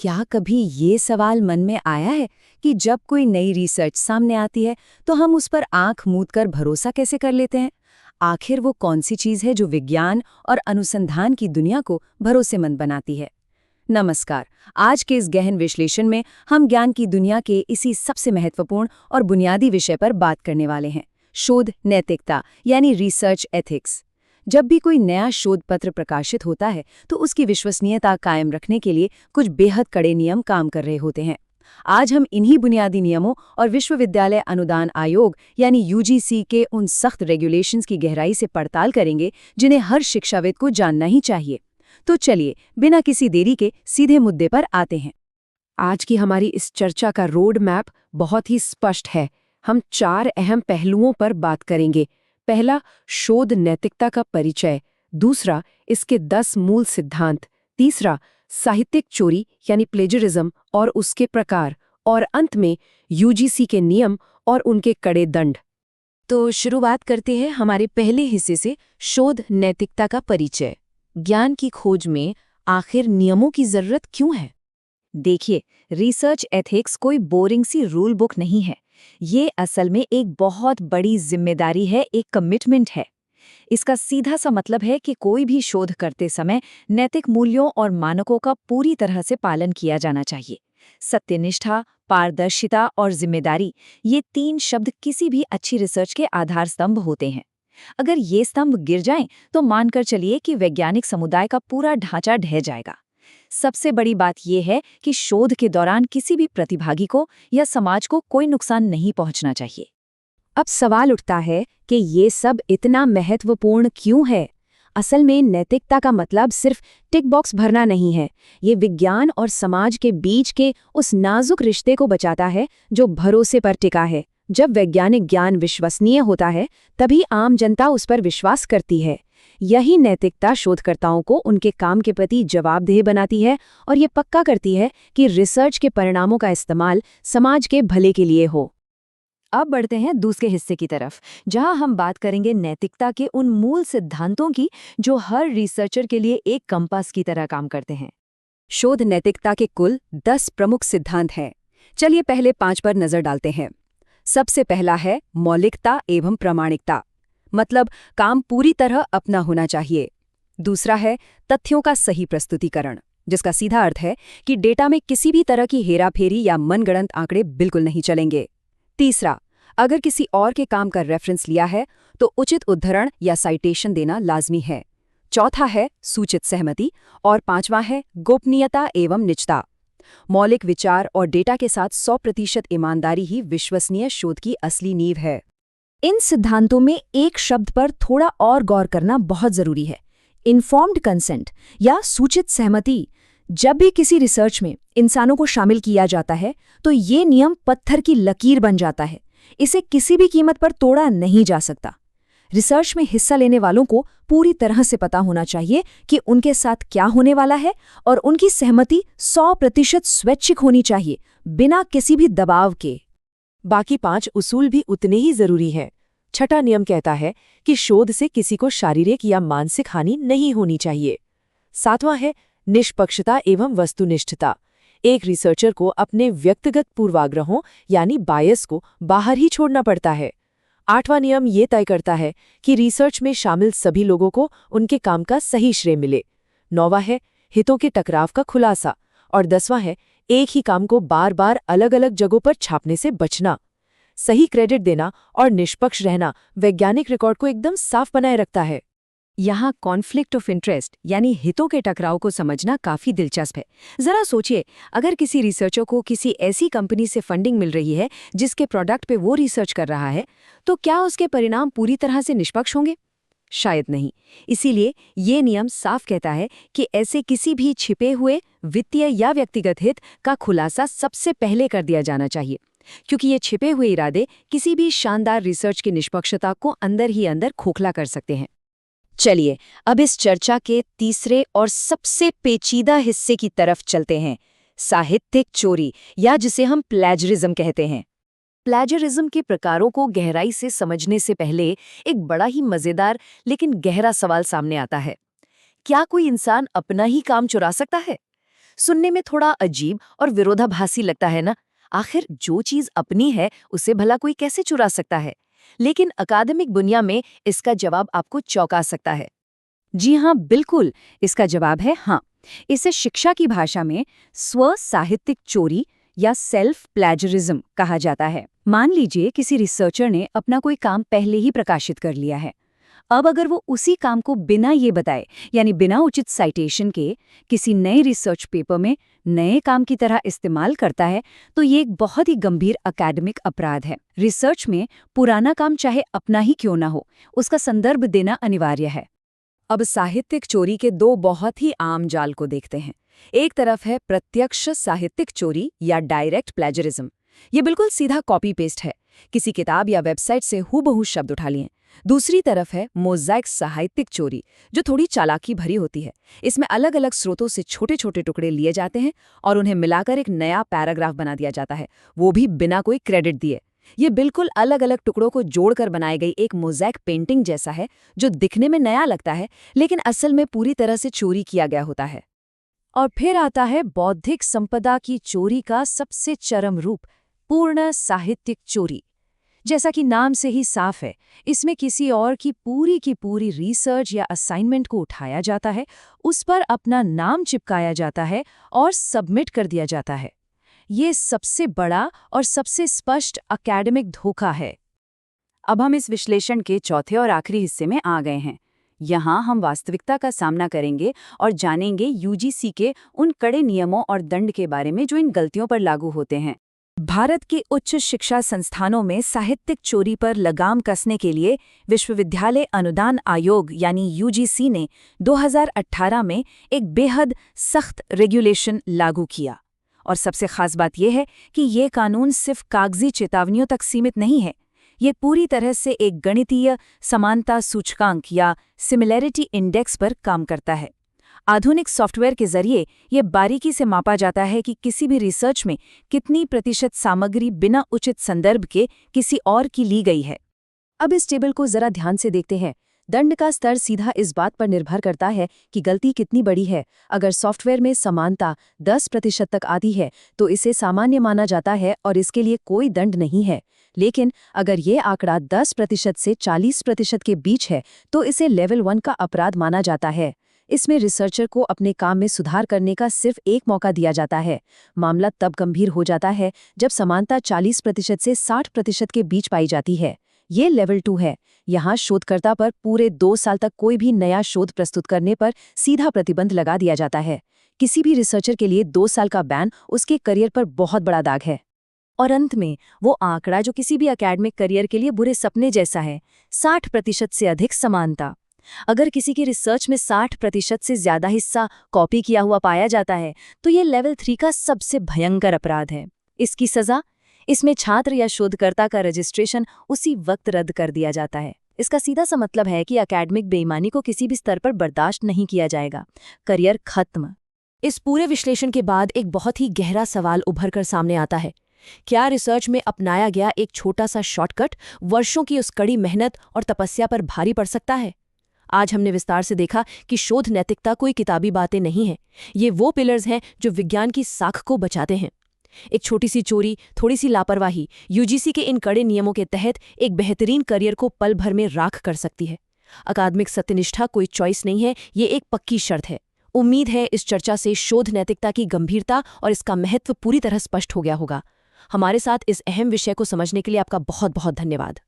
क्या कभी ये सवाल मन में आया है कि जब कोई नई रिसर्च सामने आती है तो हम उस पर आंख मूंद कर भरोसा कैसे कर लेते हैं? आखिर वो कौन सी चीज है जो विज्ञान और अनुसंधान की दुनिया को भरोसेमंद बनाती है? नमस्कार। आज के इस गहन विश्लेषण में हम ज्ञान की दुनिया के इसी सबसे महत्वपूर्ण और बुनियादी विषय पर बात करने वाले हैं, शोध नैतिकता यानी रिसर्च एथिक्स। जब भी कोई नया शोध पत्र प्रकाशित होता है तो उसकी विश्वसनीयता कायम रखने के लिए कुछ बेहद कड़े नियम काम कर रहे होते हैं। आज हम इन्हीं बुनियादी नियमों और विश्वविद्यालय अनुदान आयोग यानी यूजीसी के उन सख्त रेगुलेशंस की गहराई से पड़ताल करेंगे जिन्हें हर शिक्षाविद को जानना ही चाहिए। तो चलिए बिना किसी देरी के सीधे मुद्दे पर आते हैं। आज की हमारी इस चर्चा का रोड मैप बहुत ही स्पष्ट है। हम 4 अहम पहलुओं पर बात करेंगे। पहला, शोध नैतिकता का परिचय। दूसरा, इसके 10 मूल सिद्धांत। तीसरा, साहित्यिक चोरी यानी प्लेजरिज्म और उसके प्रकार। और अंत में यूजीसी के नियम और उनके कड़े दंड। तो शुरुआत करते हैं हमारे पहले हिस्से से, शोध नैतिकता का परिचय। ज्ञान की खोज में आखिर नियमों की जरूरत क्यों है? देखिए, रिसर्च एथिक्स कोई बोरिंग सी रूल बुक नहीं है। ये असल में एक बहुत बड़ी जिम्मेदारी है, एक कमिटमेंट है। इसका सीधा सा मतलब है कि कोई भी शोध करते समय नैतिक मूल्यों और मानकों का पूरी तरह से पालन किया जाना चाहिए। सत्यनिष्ठा, पारदर्शिता और जिम्मेदारी, ये 3 शब्द किसी भी अच्छी रिसर्च के आधार स्तंभ होते हैं। अगर ये स्तंभ गिर जाएं, तो मानकर चलिए कि वैज्ञानिक समुदाय का पूरा ढांचा ढह जाएगा। सबसे बड़ी बात यह है कि शोध के दौरान किसी भी प्रतिभागी को या समाज को कोई नुकसान नहीं पहुंचना चाहिए। अब सवाल उठता है कि ये सब इतना महत्वपूर्ण क्यों है? असल में नैतिकता का मतलब सिर्फ टिक बॉक्स भरना नहीं है। ये विज्ञान और समाज के बीच के उस नाजुक रिश्ते को बचाता है जो भरोसे पर टिका है। जब वैज्ञानिक ज्ञान विश्वसनीय होता है, तभी आम जनता उस पर विश्वास करती है। यही नैतिकता शोधकर्ताओं को उनके काम के प्रति जवाबदेह बनाती है और ये पक्का करती है कि रिसर्च के परिणामों का इस्तेमाल समाज के भले के लिए हो। अब बढ़ते हैं दूसरे हिस्से की तरफ, जहां हम बात करेंगे नैतिकता के उन मूल सिद्धांतों की जो हर रिसर्चर के लिए एक कंपास की तरह काम करते हैं। शोध नैतिकता के कुल 10 प्रमुख सिद्धांत हैं। चलिए पहले 5 पर नजर डालते हैं। सबसे पहला है मौलिकता एवं प्रामाणिकता, मतलब काम पूरी तरह अपना होना चाहिए। दूसरा है तथ्यों का सही प्रस्तुतिकरण, जिसका सीधा अर्थ है कि डेटा में किसी भी तरह की हेराफेरी या मनगढ़ंत आंकड़े बिल्कुल नहीं चलेंगे। तीसरा, अगर किसी और के काम का रेफरेंस लिया है तो उचित उद्धरण या साइटेशन देना लाजमी है। चौथा है सूचित सहमति और 5वां है गोपनीयता एवं निजता। मौलिक विचार और डेटा के साथ 100% ईमानदारी ही विश्वसनीय शोध की असली नींव है। इन सिद्धांतों में एक शब्द पर थोड़ा और गौर करना बहुत जरूरी है, इन्फॉर्म्ड कंसेंट या सूचित सहमति। जब भी किसी रिसर्च में इंसानों को शामिल किया जाता है तो ये नियम पत्थर की लकीर बन जाता है। इसे किसी भी कीमत पर तोड़ा नहीं जा सकता। रिसर्च में हिस्सा लेने वालों को पूरी तरह से पता होना चाहिए कि उनके साथ क्या होने वाला है और उनकी सहमति 100% स्वैच्छिक होनी चाहिए, बिना किसी भी दबाव के। बाकी 5 उसूल भी उतने ही जरूरी हैं। छठा नियम कहता है कि शोध से किसी को शारीरिक या मानसिक हानि नहीं होनी चाहिए। 7वां है निष्पक्षता एवं वस्तुनिष्ठता। एक रिसर्चर को अपने व्यक्तिगत पूर्वाग्रहों यानी बायस को बाहर ही छोड़ना पड़ता है। 8वां नियम ये तय करता है कि रिसर्च में शामिल सभी लोगों को उनके काम का सही श्रेय मिले। 9वां है हितों के टकराव का खुलासा। और 10वां है एक ही काम को बार बार अलग अलग जगहों पर छापने से बचना। सही क्रेडिट देना और निष्पक्ष रहना वैज्ञानिक रिकॉर्ड को एकदम साफ बनाए रखता है। यहाँ कॉन्फ्लिक्ट ऑफ इंटरेस्ट यानी हितों के टकराव को समझना काफी दिलचस्प है। जरा सोचिए, अगर किसी रिसर्चर को किसी ऐसी कंपनी से फंडिंग मिल रही है जिसके प्रोडक्ट पे वो रिसर्च कर रहा है, तो क्या उसके परिणाम पूरी तरह से निष्पक्ष होंगे? शायद नहीं। इसीलिए ये नियम साफ कहता है कि ऐसे किसी भी छिपे हुए वित्तीय या व्यक्तिगत हित का खुलासा सबसे पहले कर दिया जाना चाहिए, क्योंकि ये छिपे हुए इरादे किसी भी शानदार रिसर्च की निष्पक्षता को अंदर ही अंदर खोखला कर सकते हैं। चलिए अब इस चर्चा के तीसरे और सबसे पेचीदा हिस्से की तरफ चलते हैं, साहित्यिक चोरी या जिसे हम प्लेजरिज्म कहते हैं। प्लेजरिज्म के प्रकारों को गहराई से समझने से पहले एक बड़ा ही मजेदार लेकिन गहरा सवाल सामने आता है। क्या कोई इंसान अपना ही काम चुरा सकता है? सुनने में थोड़ा अजीब और विरोधाभासी लगता है ना। आखिर जो चीज अपनी है उसे भला कोई कैसे चुरा सकता है? लेकिन अकादमिक दुनिया में इसका जवाब आपको चौंका सकता है। जी हाँ, बिल्कुल। इसका जवाब है हाँ। इसे शिक्षा की भाषा में स्व साहित्यिक चोरी या सेल्फ प्लेजरिज्म कहा जाता है। मान लीजिए किसी रिसर्चर ने अपना कोई काम पहले ही प्रकाशित कर लिया है। अब अगर वो उसी काम को बिना ये बताए, यानी बिना उचित साइटेशन के, किसी नए रिसर्च पेपर में नए काम की तरह इस्तेमाल करता है, तो ये एक बहुत ही गंभीर अकादमिक अपराध है। रिसर्च में पुराना काम चाहे अपना ही क्यों ना हो, उसका संदर्भ देना अनिवार्य है। अब साहित्यिक चोरी के दो बहुत ही आम जाल को देखते हैं। एक तरफ है प्रत्यक्ष साहित्यिक चोरी या डायरेक्ट प्लेजरिज्म। ये बिल्कुल सीधा कॉपी पेस्ट है, किसी किताब या वेबसाइट से हूबहू शब्द उठा लिए। दूसरी तरफ है मोज़ाइक साहित्यिक चोरी, जो थोड़ी चालाकी भरी होती है। इसमें अलग अलग स्रोतों से छोटे छोटे टुकड़े लिए जाते हैं और उन्हें मिलाकर एक नया पैराग्राफ बना दिया जाता है, वो भी बिना कोई क्रेडिट दिए। ये बिल्कुल अलग अलग टुकड़ों को जोड़कर बनाई गई एक मोज़ाइक पेंटिंग जैसा है, जो दिखने में नया लगता है लेकिन असल में पूरी तरह से चोरी किया गया होता है। और फिर आता है बौद्धिक संपदा की चोरी का सबसे चरम रूप, पूर्ण साहित्यिक चोरी। जैसा कि नाम से ही साफ है, इसमें किसी और की पूरी रिसर्च या असाइनमेंट को उठाया जाता है, उस पर अपना नाम चिपकाया जाता है और सबमिट कर दिया जाता है। ये सबसे बड़ा और सबसे स्पष्ट अकेडमिक धोखा है। अब हम इस विश्लेषण के चौथे और आखिरी हिस्से में आ गए हैं। यहाँ हम वास्तविकता का सामना करेंगे और जानेंगे यूजीसी के उन कड़े नियमों और दंड के बारे में जो इन गलतियों पर लागू होते हैं। भारत के उच्च शिक्षा संस्थानों में साहित्यिक चोरी पर लगाम कसने के लिए विश्वविद्यालय अनुदान आयोग यानी यूजीसी ने 2018 में एक बेहद सख्त रेगुलेशन लागू किया। और सबसे खास बात यह है कि ये कानून सिर्फ कागजी चेतावनियों तक सीमित नहीं है, ये पूरी तरह से एक गणितीय समानता सूचकांक या सिमिलैरिटी इंडेक्स पर काम करता है। आधुनिक सॉफ्टवेयर के जरिए ये बारीकी से मापा जाता है कि किसी भी रिसर्च में कितनी प्रतिशत सामग्री बिना उचित संदर्भ के किसी और की ली गई है। अब इस टेबल को जरा ध्यान से देखते हैं। दंड का स्तर सीधा इस बात पर निर्भर करता है कि गलती कितनी बड़ी है। अगर सॉफ्टवेयर में समानता 10% तक आती है तो इसे सामान्य माना जाता है और इसके लिए कोई दंड नहीं है। लेकिन अगर ये आंकड़ा 10% से 40% के बीच है तो इसे लेवल 1 का अपराध माना जाता है। इसमें रिसर्चर को अपने काम में सुधार करने का सिर्फ एक मौका दिया जाता है। मामला तब गंभीर हो जाता है जब समानता 40% से 60% के बीच पाई जाती है। ये लेवल 2 है। यहाँ शोधकर्ता पर पूरे 2 साल तक कोई भी नया शोध प्रस्तुत करने पर सीधा प्रतिबंध लगा दिया जाता है। किसी भी रिसर्चर के लिए 2 साल का बैन उसके करियर पर बहुत बड़ा दाग है। और अंत में वो आंकड़ा जो किसी भी एकेडमिक करियर के लिए बुरे सपने जैसा है, 60% से अधिक समानता। अगर किसी की रिसर्च में 60% से ज्यादा हिस्सा कॉपी किया हुआ पाया जाता है तो ये लेवल 3 का सबसे भयंकर अपराध है। इसकी सजा, इसमें छात्र या शोधकर्ता का रजिस्ट्रेशन उसी वक्त रद्द कर दिया जाता है। इसका सीधा सा मतलब है कि एकेडमिक बेईमानी को किसी भी स्तर पर बर्दाश्त नहीं किया जाएगा। करियर खत्म। इस पूरे विश्लेषण के बाद एक बहुत ही गहरा सवाल उभर कर सामने आता है। क्या रिसर्च में अपनाया गया एक छोटा सा शॉर्टकट वर्षों की उस कड़ी मेहनत और तपस्या पर भारी पड़ सकता है? आज हमने विस्तार से देखा कि शोध नैतिकता कोई किताबी बातें नहीं हैं। ये वो पिलर्स हैं जो विज्ञान की साख को बचाते हैं। एक छोटी सी चोरी, थोड़ी सी लापरवाही यूजीसी के इन कड़े नियमों के तहत एक बेहतरीन करियर को पल भर में राख कर सकती है। अकादमिक सत्यनिष्ठा कोई चॉइस नहीं है, ये एक पक्की शर्त है। उम्मीद है इस चर्चा से शोध नैतिकता की गंभीरता और इसका महत्व पूरी तरह स्पष्ट हो गया होगा। हमारे साथ इस अहम विषय को समझने के लिए आपका बहुत बहुत धन्यवाद।